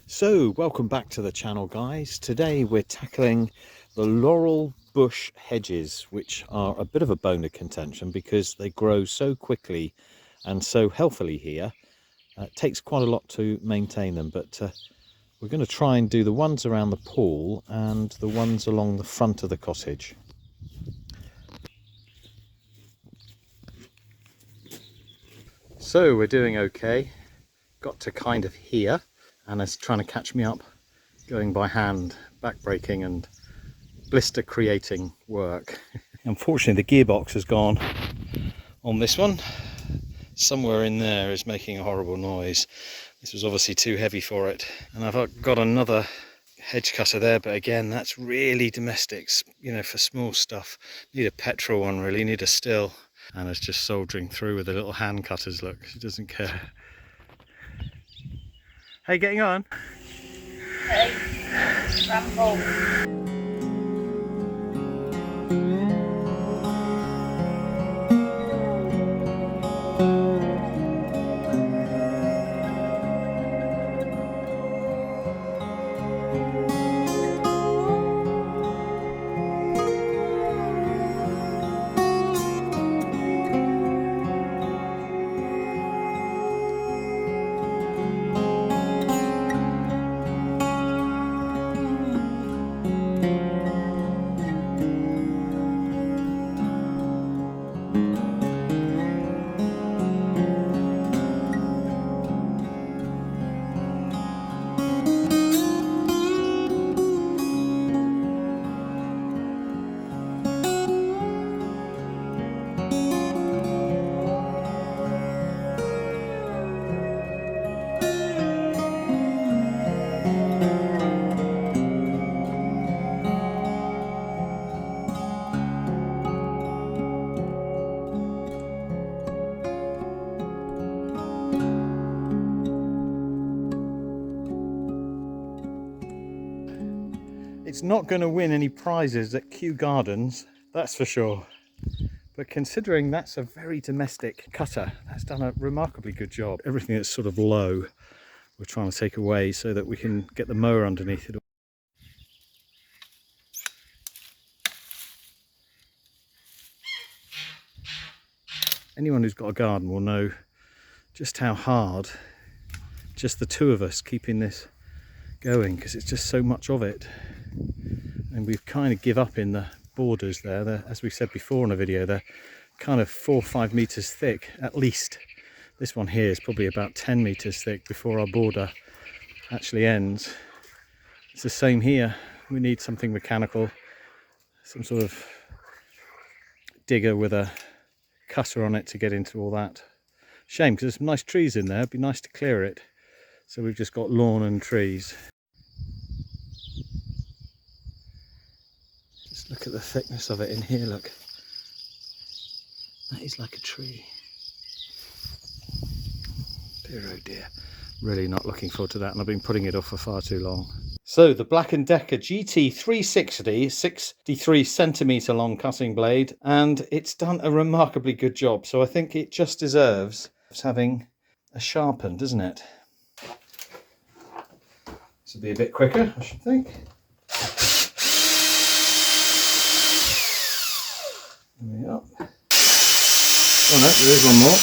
So welcome back to the channel, guys. Today we're tackling the laurel bush hedges, which are a bit of a bone of contention because they grow so quickly and so healthily here. It takes quite a lot to maintain them, but we're going to try and do the ones around the pool and the ones along the front of the cottage. So we're doing okay. Got to kind of here. Anna's trying to catch me up, going by hand, back-breaking and blister creating work. Unfortunately the gearbox has gone on this one. Somewhere in there is making a horrible noise. This was obviously too heavy for it. And I've got another hedge cutter there, but again that's really domestic, you know, for small stuff. Need a petrol one really, need a still. Anna's just soldering through with the little hand cutters, look, she doesn't care. How you getting on? Hey, ramble. It's not going to win any prizes at Kew Gardens, that's for sure. But considering that's a very domestic cutter, that's done a remarkably good job. Everything that's sort of low, we're trying to take away so that we can get the mower underneath it. Anyone who's got a garden will know just how hard just the two of us keeping this going, because it's just so much of it. And we've kind of give up in the borders there. They're, as we said before in a video, they're kind of 4 or 5 meters thick at least. This one here is probably about 10 meters thick before our border actually ends. It's the same here. We need something mechanical, some sort of digger with a cutter on it to get into all that. Shame, because there's some nice trees in there. It'd be nice to clear it. So we've just got lawn and trees. Just look at the thickness of it in here, look. That is like a tree. Dear oh dear. Really not looking forward to that, and I've been putting it off for far too long. So the Black & Decker GT 360, 63 centimetre long cutting blade, and it's done a remarkably good job. So I think it just deserves having a sharpen, doesn't it? This will be a bit quicker, I should think. There we are. Oh no, there is one more.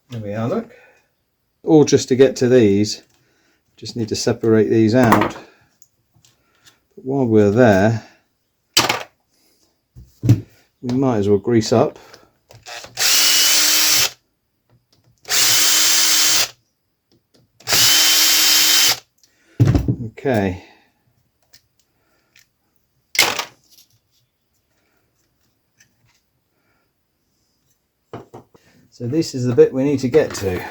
There we are, look. Or just to get to these, just need to separate these out. But while we're there, we might as well grease up. Okay. So this is the bit we need to get to.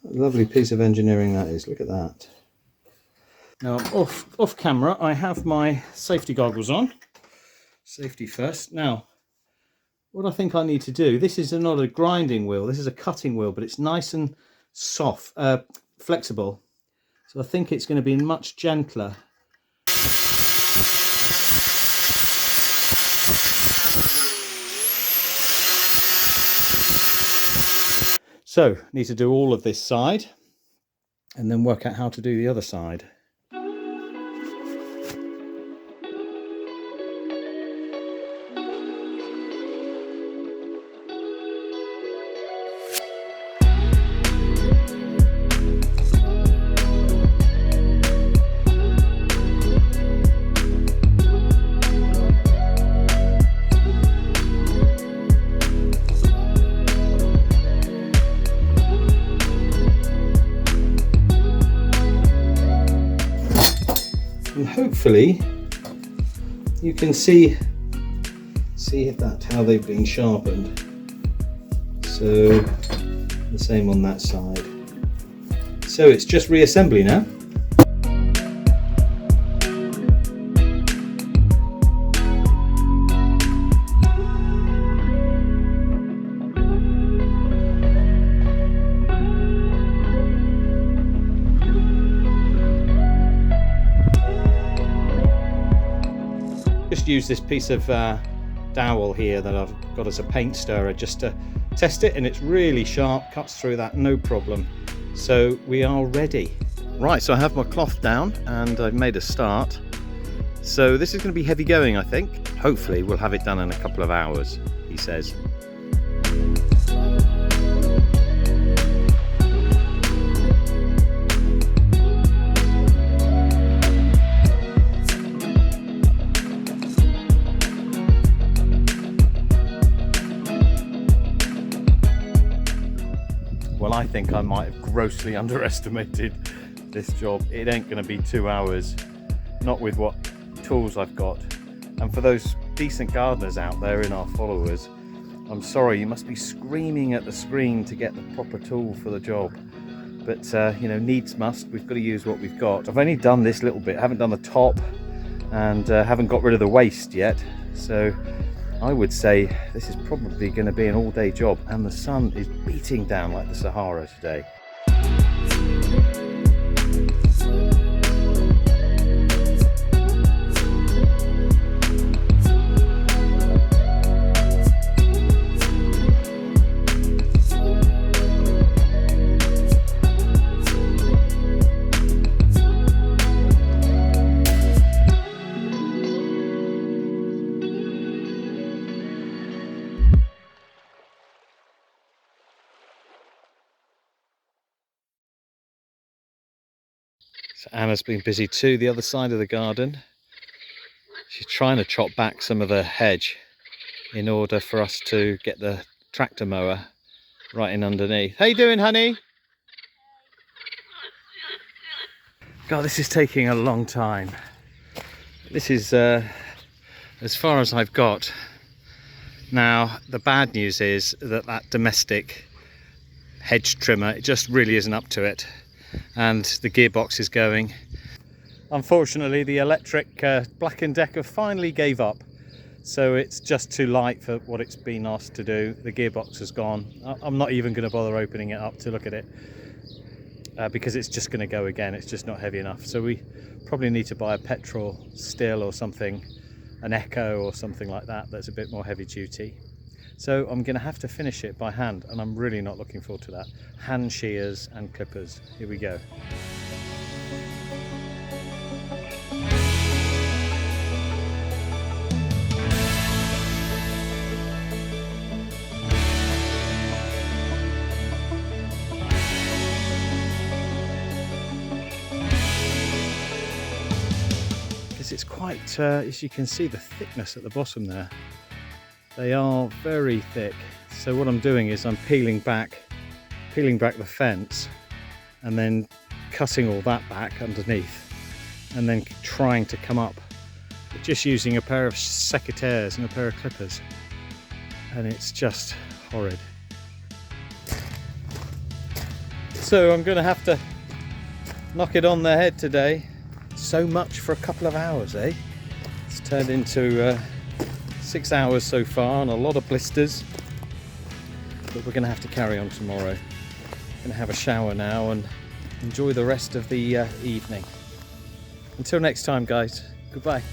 Lovely piece of engineering that is, look at that. Now off camera I have my safety goggles on. Safety first. Now what I think I need to do, this is not a grinding wheel, this is a cutting wheel, but it's nice and soft, flexible. So I think it's going to be much gentler. So, need to do all of this side and then work out how to do the other side. And hopefully you can see how they've been sharpened. So the same on that side. So it's just reassembly now. Just use this piece of dowel here that I've got as a paint stirrer just to test it, and it's really sharp, cuts through that no problem. So we are ready. Right, so I have my cloth down and I've made a start. So this is going to be heavy going, I think. Hopefully we'll have it done in a couple of hours, he says. Well, I think I might have grossly underestimated this job. It ain't going to be 2 hours, not with what tools I've got. And for those decent gardeners out there in our followers, I'm sorry, you must be screaming at the screen to get the proper tool for the job. But you know, needs must, we've got to use what we've got. I've only done this little bit, haven't done the top, and haven't got rid of the waste yet. So I would say this is probably going to be an all-day job, and the sun is beating down like the Sahara today. So Anna's been busy too, the other side of the garden. She's trying to chop back some of the hedge in order for us to get the tractor mower right in underneath. How you doing, honey? God, this is taking a long time. This is as far as I've got. Now, the bad news is that domestic hedge trimmer, it just really isn't up to it. And the gearbox is going. Unfortunately, the electric Black & Decker finally gave up, so it's just too light for what it's been asked to do. The gearbox is gone. I'm not even going to bother opening it up to look at it because it's just going to go again. It's just not heavy enough. So we probably need to buy a petrol still or something, an Echo or something like that, that's a bit more heavy duty. So I'm going to have to finish it by hand, and I'm really not looking forward to that. Hand shears and clippers. Here we go. Because it's quite, as you can see, the thickness at the bottom there. They are very thick. So what I'm doing is I'm peeling back the fence and then cutting all that back underneath and then trying to come up, but just using a pair of secateurs and a pair of clippers, and it's just horrid. So I'm going to have to knock it on the head today. So much for a couple of hours, eh? It's turned into 6 hours so far and a lot of blisters, but we're going to have to carry on tomorrow. Going to have a shower now and enjoy the rest of the evening. Until next time, guys, goodbye.